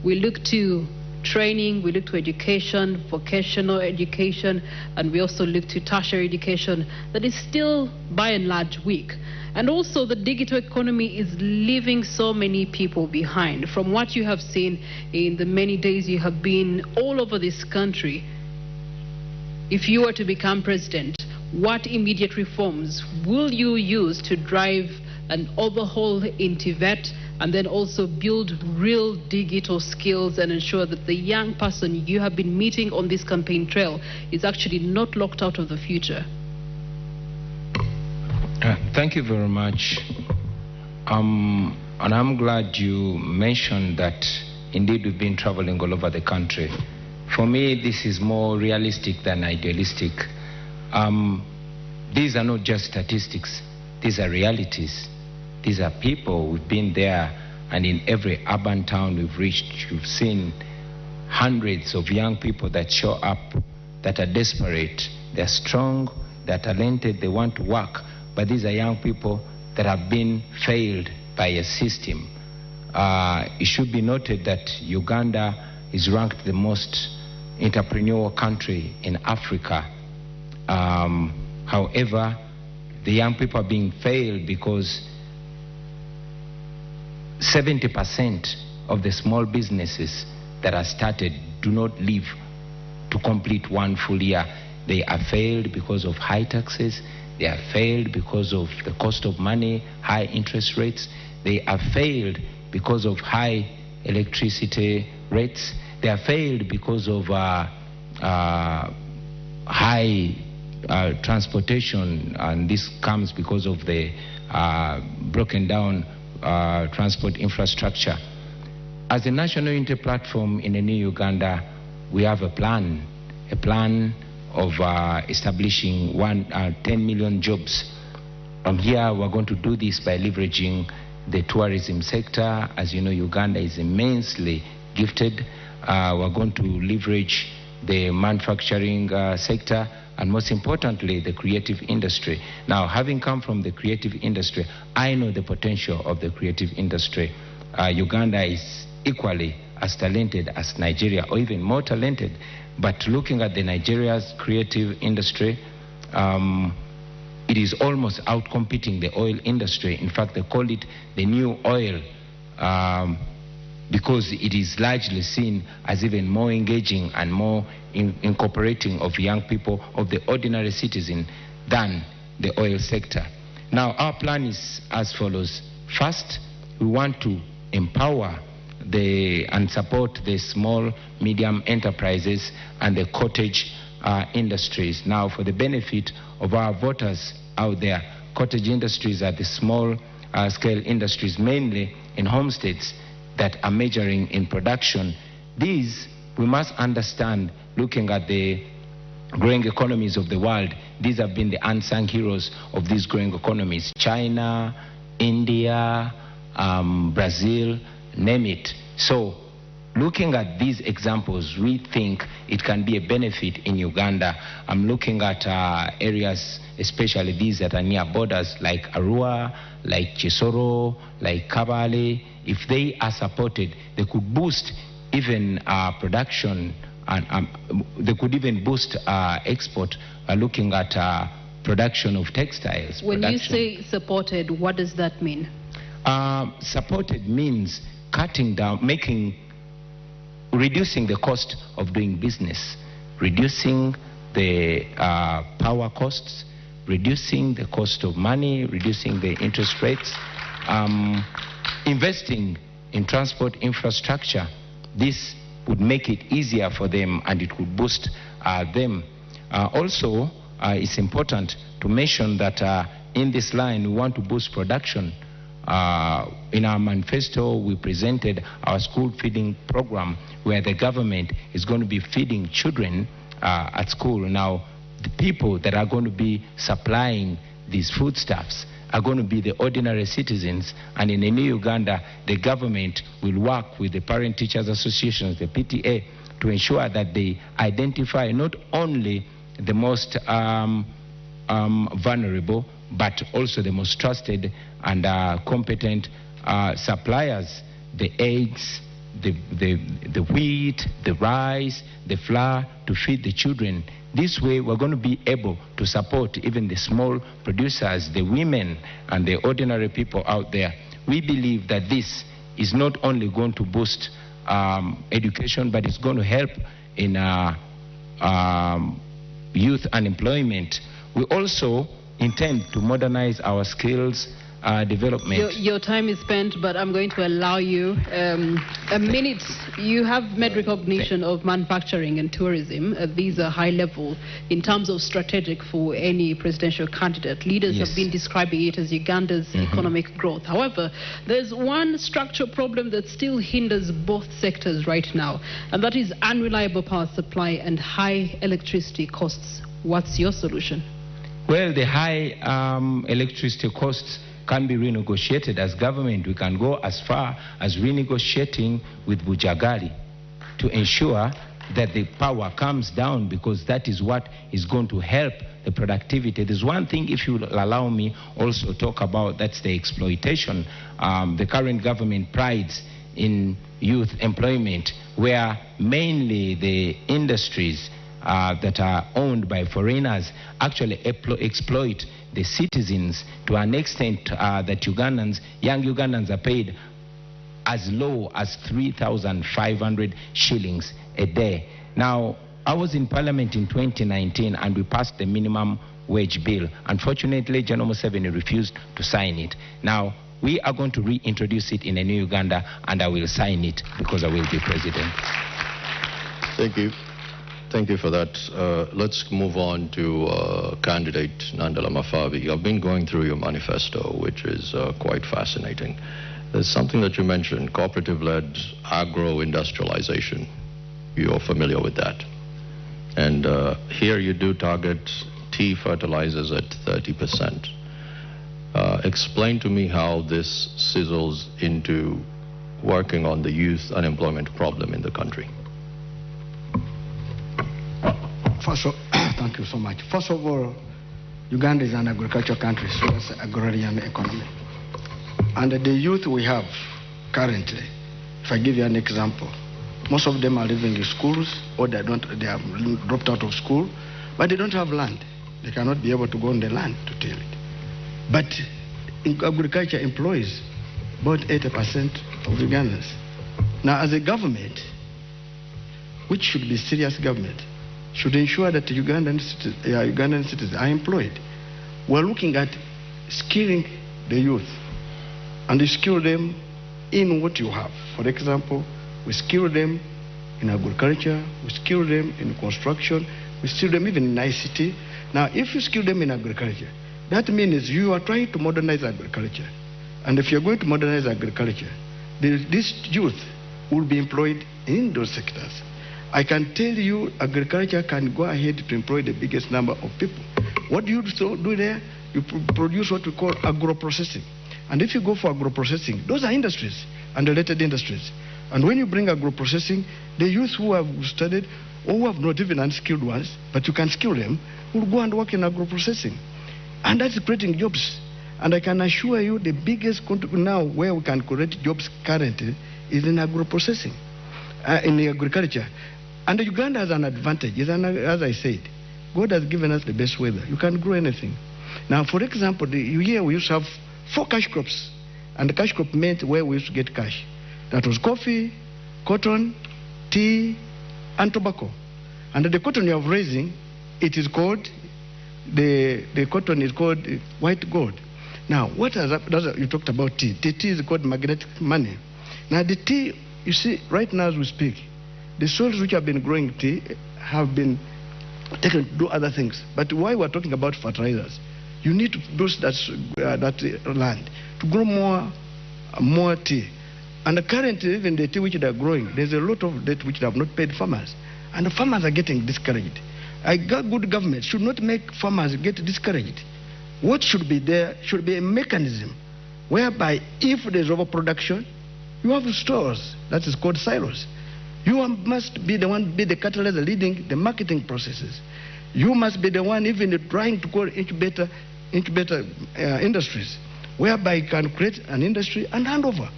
We look to training, we look to education, vocational education, and we also look to tertiary education that is still by and large weak. And also the digital economy is leaving so many people behind. From what you have seen in the many days you have been all over this country, if you were to become president, what immediate reforms will you use to drive an overhaul in TVET, and then also build real digital skills and ensure that the young person you have been meeting on this campaign trail is actually not locked out of the future? Thank you very much. And I'm glad you mentioned that indeed we've been traveling all over the country. For me, this is more realistic than idealistic. These are not just statistics. These are realities. These are people. We've been there, and in every urban town we've reached, you've seen hundreds of young people that show up, that are desperate, they're strong, they're talented, they want to work, but these are young people that have been failed by a system. It should be noted that Uganda is ranked the most entrepreneurial country in Africa. However, the young people are being failed because 70% of the small businesses that are started do not live to complete one full year. They are failed because of high taxes. They are failed because of the cost of money, high interest rates. They are failed because of high electricity rates. They are failed because of high transportation, and this comes because of the broken down transport infrastructure. as a national unity platform in a new Uganda, we have a plan of establishing 10 million jobs. From here, we're going to do this by leveraging the tourism sector. As you know, Uganda is immensely gifted. We're going to leverage the manufacturing sector, and most importantly, the creative industry. Now, having come from the creative industry, I know the potential of the creative industry. Uganda is equally as talented as Nigeria, or even more talented. But looking at the Nigeria's creative industry, it is almost outcompeting the oil industry. In fact, they call it the new oil because it is largely seen as even more engaging and more incorporating of young people, of the ordinary citizen, than the oil sector. Now, our plan is as follows. First, we want to empower and support the small, medium enterprises and the cottage industries. Now, for the benefit of our voters out there, cottage industries are the small scale industries, mainly in homesteads that are majoring in production. These, we must understand, looking at the growing economies of the world, these have been the unsung heroes of these growing economies. China, India, Brazil, name it. So, looking at these examples, we think it can be a benefit in Uganda. I'm looking at areas, especially these that are near borders, like Arua, like Chisoro, like Kabale. If they are supported, they could boost even production, and they could even boost export, looking at production of textiles. When you say supported, what does that mean? Supported means cutting down, reducing the cost of doing business, reducing the power costs, reducing the cost of money, reducing the interest rates, investing in transport infrastructure. This would make it easier for them, and it would boost them. Also, it's important to mention that in this line, we want to boost production. In our manifesto, we presented our school feeding program, where the government is going to be feeding children at school. Now, the people that are going to be supplying these foodstuffs are going to be the ordinary citizens, and in a new Uganda, the government will work with the parent teachers associations, the PTA, to ensure that they identify not only the most vulnerable, but also the most trusted and competent suppliers, the eggs, the wheat, the rice, the flour, to feed the children. This way, we're going to be able to support even the small producers, the women, and the ordinary people out there. We believe that this is not only going to boost education, but it's going to help in youth unemployment. We also intend to modernize our skills development. Your time is spent, but I'm going to allow you a minute. You have made recognition of manufacturing and tourism. These are high level in terms of strategic for any presidential candidate. Leaders have been describing it as Uganda's economic growth. However, there's one structural problem that still hinders both sectors right now, and that is unreliable power supply and high electricity costs. What's your solution? Well, the high electricity costs can be renegotiated. As government, we can go as far as renegotiating with Bujagali to ensure that the power comes down, because that is what is going to help the productivity. There's one thing, if you allow me also talk about, that's the exploitation. The current government prides in youth employment, where mainly the industries that are owned by foreigners actually exploit the citizens to an extent that young Ugandans are paid as low as 3,500 shillings a day. Now, I was in Parliament in 2019 and we passed the minimum wage bill. Unfortunately, General Museveni refused to sign it. Now, we are going to reintroduce it in a new Uganda, and I will sign it because I will be president. Thank you. Thank you for that. Let's move on to candidate Nandala Mafabi. I've been going through your manifesto, which is quite fascinating. There's something that you mentioned, cooperative-led agro-industrialization. You're familiar with that. And here you do target tea fertilizers at 30%. Explain to me how this sizzles into working on the youth unemployment problem in the country. First of, thank you so much. First of all, Uganda is an agricultural country, so that's an agrarian economy. And the youth we have currently, if I give you an example, most of them are living in schools, or they have dropped out of school, but they don't have land. They cannot be able to go on the land to till it. But agriculture employs about 80% of Ugandans. Now, as a government, which should be serious government, should ensure that Ugandan citizens are employed. We're looking at skilling the youth, and we skill them in what you have. For example, we skill them in agriculture, we skill them in construction, we skill them even in ICT. Now, if you skill them in agriculture, that means you are trying to modernize agriculture. And if you're going to modernize agriculture, this youth will be employed in those sectors. I can tell you agriculture can go ahead to employ the biggest number of people. What do you do there? You produce what we call agro-processing. And if you go for agro-processing, those are industries and related industries. And when you bring agro-processing, the youth who have studied or who have not even unskilled ones, but you can skill them, will go and work in agro-processing. And that's creating jobs. And I can assure you the biggest now where we can create jobs currently is in agro-processing, in agriculture. And Uganda has an advantage. As I said, God has given us the best weather. You can grow anything. Now, for example, here we used to have 4 cash crops. And the cash crop meant where we used to get cash. That was coffee, cotton, tea, and tobacco. And the cotton you are raising, it is called, the cotton is called white gold. Now, what has happened? You talked about tea. The tea is called magnetic money. Now, the tea, you see, right now as we speak, the soils which have been growing tea have been taken to do other things. But why we're talking about fertilizers, you need to boost that land to grow more tea. And currently, even the tea which they are growing, there's a lot of debt which they have not paid farmers. And the farmers are getting discouraged. A good government should not make farmers get discouraged. What should be there should be a mechanism whereby if there's overproduction, you have stores, that is called silos. You must be the one, be the catalyst leading the marketing processes. You must be the one even trying to call incubator industries, whereby you can create an industry and hand over.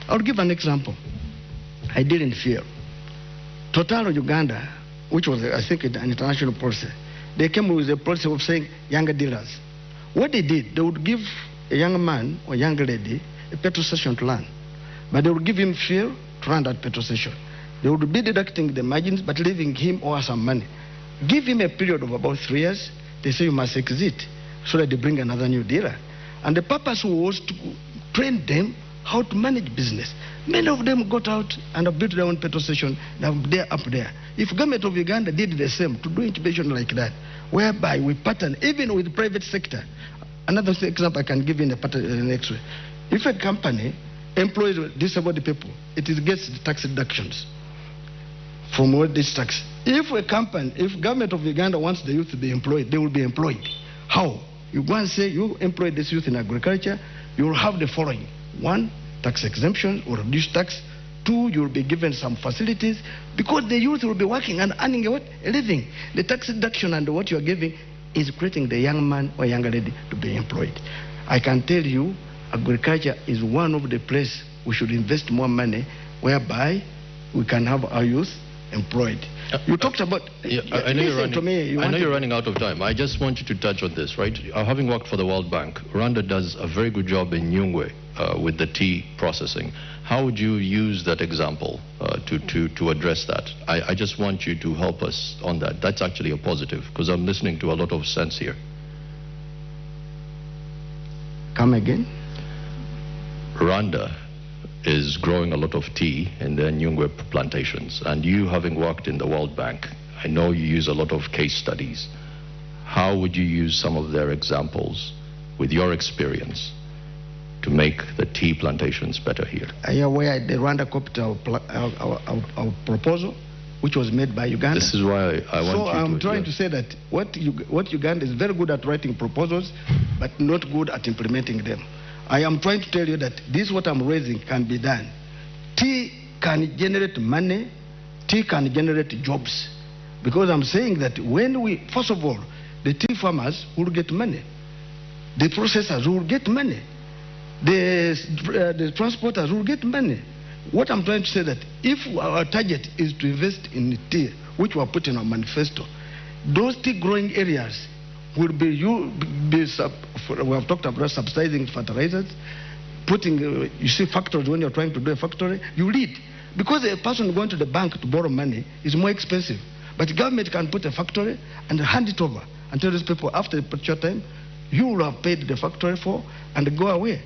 I'll give an example. I deal in fear. Total Uganda, which was, I think, an international policy, they came with a policy of saying younger dealers. What they did, they would give a young man or young lady a petrol station to run, but they would give him fuel to run that petrol station. They would be deducting the margins, but leaving him or some money. Give him a period of about 3 years. They say you must exit, so that they bring another new dealer. And the purpose was to train them how to manage business. Many of them got out and have built their own petrol station. They're up there. If government of Uganda did the same to do incubation like that, whereby we pattern even with the private sector. Another example I can give in the next way. If a company employs disabled people, it gets the tax deductions from all this tax. If government of Uganda wants the youth to be employed, they will be employed. How? You go and say you employ this youth in agriculture, you will have the following. 1, tax exemption or reduced tax. 2, you will be given some facilities because the youth will be working and earning a living. The tax deduction and what you are giving is creating the young man or young lady to be employed. I can tell you, agriculture is one of the places we should invest more money, whereby we can have our youth employed. You talked about... I know you're running out of time. I just want you to touch on this, right? Having worked for the World Bank, Rwanda does a very good job in Nyungwe with the tea processing. How would you use that example to address that? I just want you to help us on that. That's actually a positive, because I'm listening to a lot of sense here. Come again? Rwanda is growing a lot of tea in their Nyungwe plantations. And you, having worked in the World Bank, I know you use a lot of case studies. How would you use some of their examples with your experience to make the tea plantations better here. Are you aware the Rwanda copied our proposal, which was made by Uganda? This is why I want so you to... I'm trying to say that what Uganda is very good at writing proposals, but not good at implementing them. I am trying to tell you that this what I'm raising can be done. Tea can generate money, tea can generate jobs. Because I'm saying that when we, first of all, the tea farmers will get money. The processors will get money. The transporters will get money. What I'm trying to say that if our target is to invest in tea, which we are putting in our manifesto, those tea growing areas will be we have talked about subsidizing fertilizers, putting, you see factories, when you're trying to do a factory, you lead. Because a person going to the bank to borrow money is more expensive. But the government can put a factory and hand it over and tell these people after a particular time, you will have paid the factory for and go away.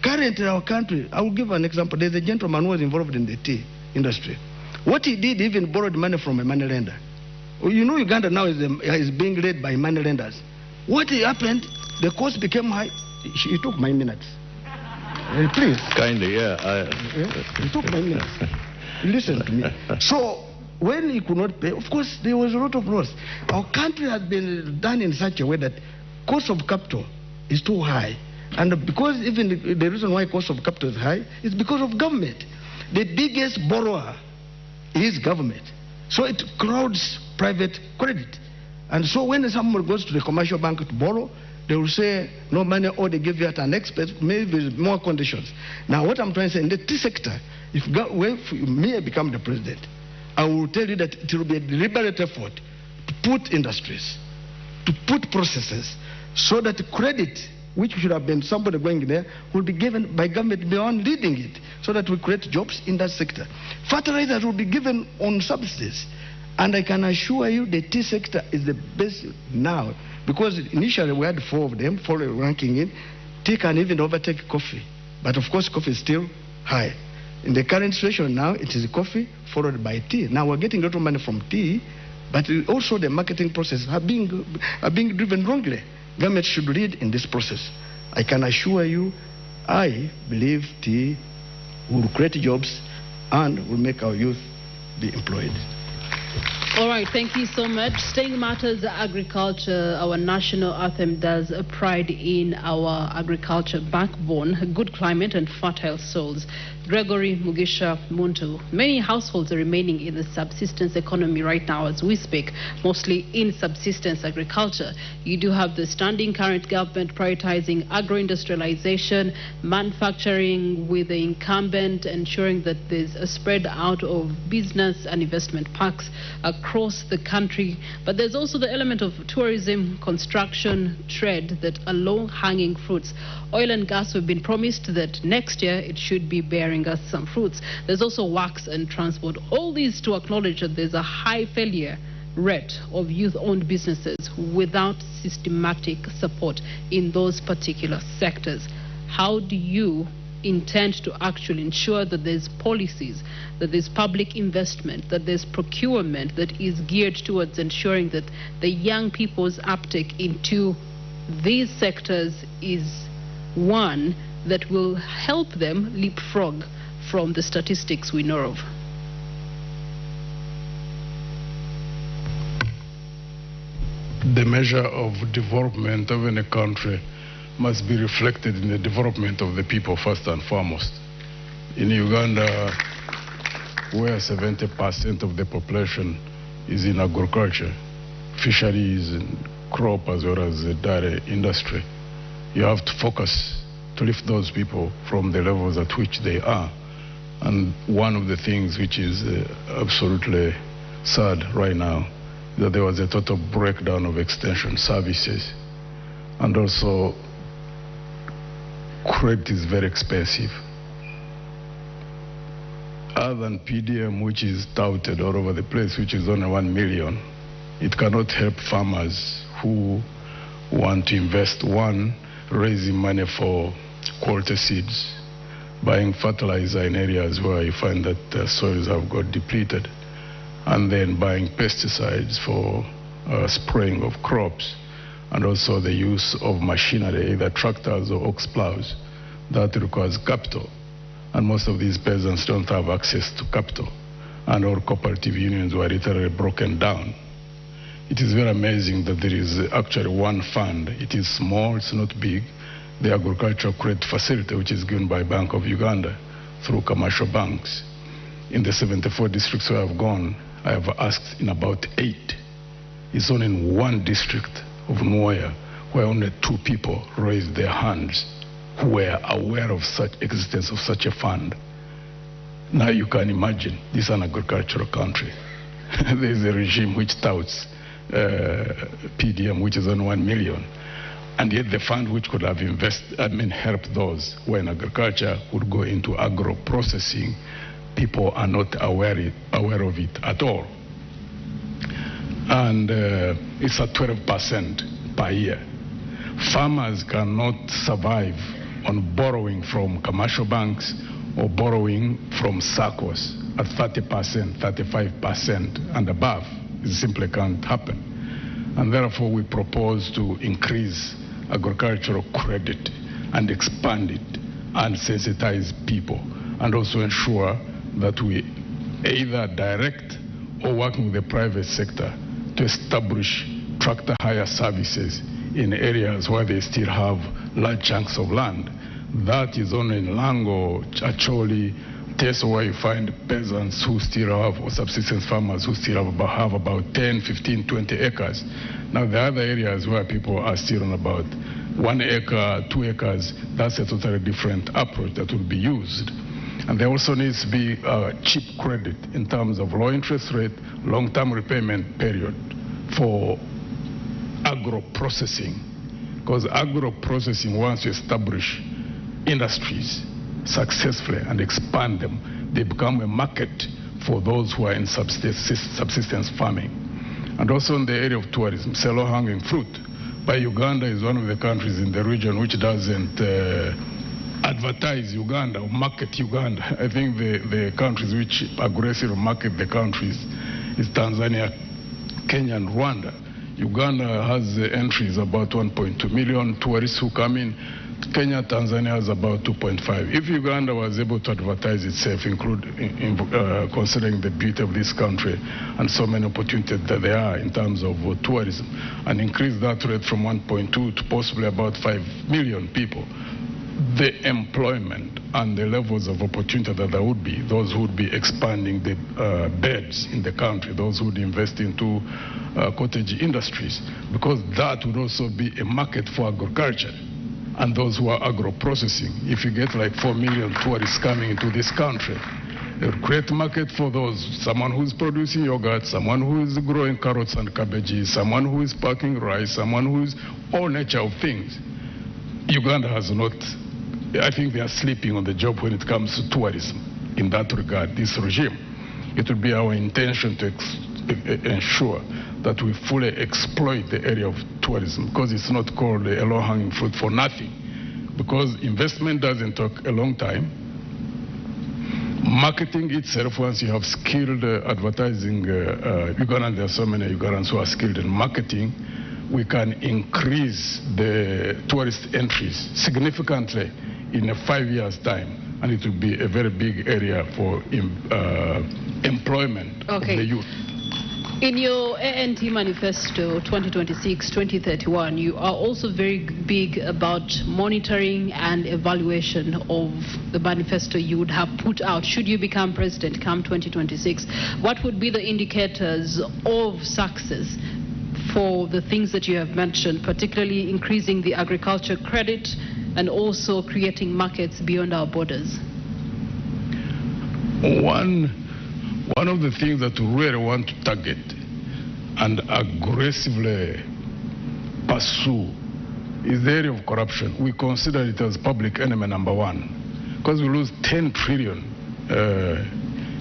Currently in our country, I will give an example. There's a gentleman who was involved in the tea industry. What he did, even borrowed money from a money lender. You know Uganda now is being led by money lenders. What happened, the cost became high. He took my minutes. Please. Kindly, yeah. He took my minutes. Listen to me. So, when he could not pay, of course, there was a lot of loss. Our country has been done in such a way that cost of capital is too high. And because even the reason why cost of capital is high is because of government. The biggest borrower is government. So it crowds private credit. And so when someone goes to the commercial bank to borrow, they will say no money, or they give you at an expense, maybe with more conditions. Now what I'm trying to say, in the tea sector, if me become the president, I will tell you that it will be a deliberate effort to put industries, to put processes, so that credit, which should have been somebody going there, will be given by government beyond leading it, so that we create jobs in that sector. Fertilizers will be given on subsidies. And I can assure you the tea sector is the best now, because initially we had 4 of them, 4 ranking in. Tea can even overtake coffee. But of course coffee is still high. In the current situation now, it is coffee followed by tea. Now we're getting a lot of money from tea, but also the marketing process are being driven wrongly. Government should lead in this process. I can assure you, I believe tea will create jobs and will make our youth be employed. All right, thank you so much. Staying matters agriculture, our national anthem does pride in our agriculture backbone, good climate and fertile soils. Gregory Mugisha Muntu, many households are remaining in the subsistence economy right now as we speak, mostly in subsistence agriculture. You do have the standing current government prioritizing agro-industrialization, manufacturing with the incumbent, ensuring that there's a spread out of business and investment parks across the country. But there's also the element of tourism, construction, trade that are low-hanging fruits. Oil and gas, we've been promised that next year it should be bearing us some fruits. There's also works and transport. All these to acknowledge that there's a high failure rate of youth-owned businesses without systematic support in those particular sectors. How do you intend to actually ensure that there's policies, that there's public investment, that there's procurement that is geared towards ensuring that the young people's uptake into these sectors is one that will help them leapfrog from the statistics we know of? The measure of development of any country must be reflected in the development of the people first and foremost. In Uganda, where 70% of the population is in agriculture, fisheries and crop as well as the dairy industry, you have to focus to lift those people from the levels at which they are. And one of the things which is absolutely sad right now is that there was a total breakdown of extension services. And also, credit is very expensive. Other than PDM, which is touted all over the place, which is only 1 million, it cannot help farmers who want to invest. One, raising money for quality seeds, buying fertilizer in areas where you find that soils have got depleted, and then buying pesticides for spraying of crops, and also the use of machinery, either tractors or ox plows, that requires capital. And most of these peasants don't have access to capital. And our cooperative unions were literally broken down. It is very amazing that there is actually one fund. It is small, it's not big. The agricultural credit facility, which is given by Bank of Uganda through commercial banks. In the 74 districts where I've gone, I have asked in about 8. It's only in one district of Nwaya where only 2 people raised their hands who were aware of such existence of such a fund. Now you can imagine, this is an agricultural country. There is a regime which touts PDM, which is on 1 million. And yet the fund which could have helped those who are in agriculture would go into agro-processing. People are not aware of it at all. And it's at 12% per year. Farmers cannot survive on borrowing from commercial banks or borrowing from SACCOs at 30%, 35% and above. It simply can't happen. And therefore we propose to increase agricultural credit and expand it and sensitize people, and also ensure that we either direct or working with the private sector to establish tractor hire services in areas where they still have large chunks of land. That is only in Lango, Acholi, Teso, where you find peasants who still have, or subsistence farmers who still have about 10, 15, 20 acres. Now the other areas where people are still on about 1 acre, 2 acres, that's a totally different approach that will be used. And there also needs to be cheap credit in terms of low interest rate, long-term repayment period for agro-processing. Because agro-processing, once you establish industries successfully and expand them, they become a market for those who are in subsistence farming. And also in the area of tourism, low-hanging fruit. But Uganda is one of the countries in the region which doesn't advertise Uganda or market Uganda. I think the countries which aggressively market the countries is Tanzania, Kenya, and Rwanda. Uganda has entries about 1.2 million tourists who come in. Kenya, Tanzania has about 2.5. If Uganda was able to advertise itself, considering the beauty of this country and so many opportunities that there are in terms of tourism, and increase that rate from 1.2 to possibly about 5 million people, the employment and the levels of opportunity that there would be, those who would be expanding the beds in the country, those who would invest into cottage industries, because that would also be a market for agriculture and those who are agro-processing. If you get like 4 million tourists coming into this country, it will create market for those, someone who is producing yogurt, someone who is growing carrots and cabbages, someone who is packing rice, someone who is all nature of things. Uganda has not, I think they are sleeping on the job when it comes to tourism in that regard, this regime. It will be our intention to ensure that we fully exploit the area of tourism, because it's not called a low-hanging fruit for nothing, because investment doesn't take a long time. Marketing itself, once you have skilled advertising, Uganda, there are so many Ugandans who are skilled in marketing, we can increase the tourist entries significantly in a 5 years' time, and it will be a very big area for employment of the youth. In your ANT manifesto 2026-2031, you are also very big about monitoring and evaluation of the manifesto you would have put out should you become president come 2026. What would be the indicators of success for the things that you have mentioned, particularly increasing the agriculture credit and also creating markets beyond our borders? One of the things that we really want to target and aggressively pursue is the area of corruption. We consider it as public enemy number one, because we lose 10 trillion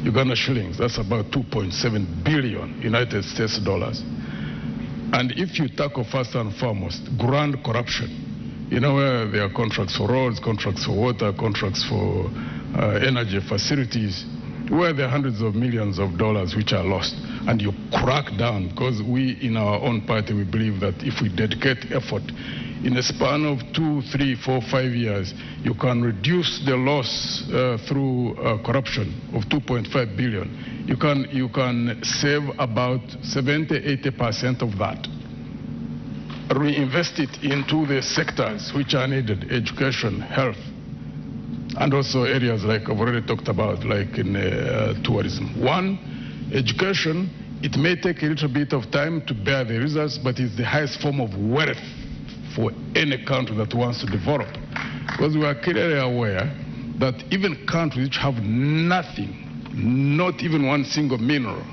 Uganda shillings. That's about 2.7 billion United States dollars. And if you tackle first and foremost grand corruption, you know, where there are contracts for roads, contracts for water, contracts for energy facilities, where there are hundreds of millions of dollars which are lost, and you crack down, because we in our own party, we believe that if we dedicate effort, in a span of 2, 3, 4, 5 years, you can reduce the loss through corruption of 2.5 billion. You can save about 70–80% of that. Reinvest it into the sectors which are needed: education, health, and also areas like I've already talked about, like in tourism. One, education, it may take a little bit of time to bear the results, but it's the highest form of wealth for any country that wants to develop. Because we are clearly aware that even countries which have nothing, not even one single mineral,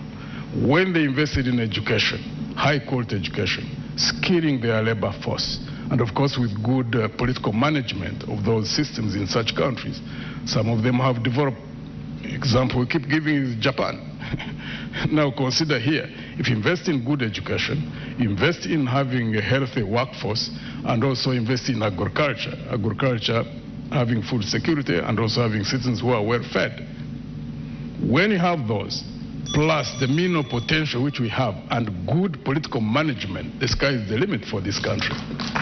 when they invested in education, high quality education, skilling their labor force, and of course with good political management of those systems in such countries, some of them have developed. Example we keep giving is Japan. Now consider here, if you invest in good education, invest in having a healthy workforce, and also invest in agriculture, having food security, and also having citizens who are well fed. When you have those, plus the mineral potential which we have, and good political management, the sky is the limit for this country.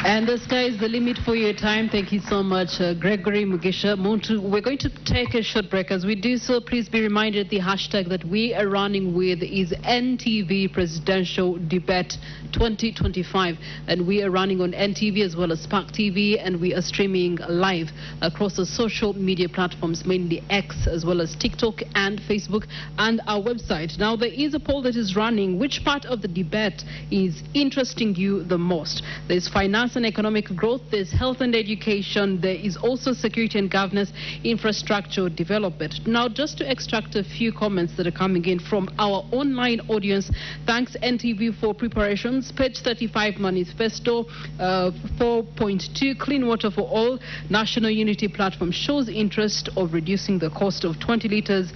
And the sky is the limit for your time. Thank you so much, Gregory Mugisha Muntu. We're going to take a short break. As we do so, please be reminded the hashtag that we are running with is NTV Presidential Debate 2025. And we are running on NTV as well as Spark TV, and we are streaming live across the social media platforms, mainly X as well as TikTok and Facebook, and our website. Now, there is a poll that is running. Which part of the debate is interesting you the most? There's finance and economic growth, there's health and education, there is also security and governance, infrastructure development. Now, just to extract a few comments that are coming in from our online audience. Thanks, NTV, for preparations. Page 35, Manifesto 4.2, Clean Water for All, National Unity Platform shows interest of reducing the cost of 20 litres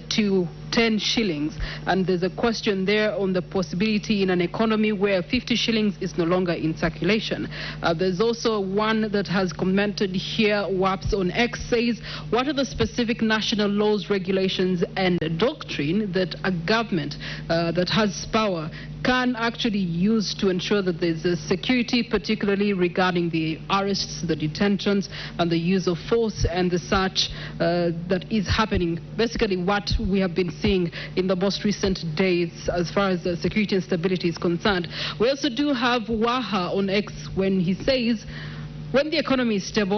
to 10 shillings. And there's a question there on the possibility in an economy where 50 shillings is no longer in circulation. There's also one that has commented here. WAPS on X says, what are the specific national laws, regulations, and doctrine that a government that has power can actually use to ensure that there's a security, particularly regarding the arrests, the detentions, and the use of force and the such that is happening? Basically what we have been seeing in the most recent days as far as security and stability is concerned. We also do have Waha on X when he says, when the economy is stable,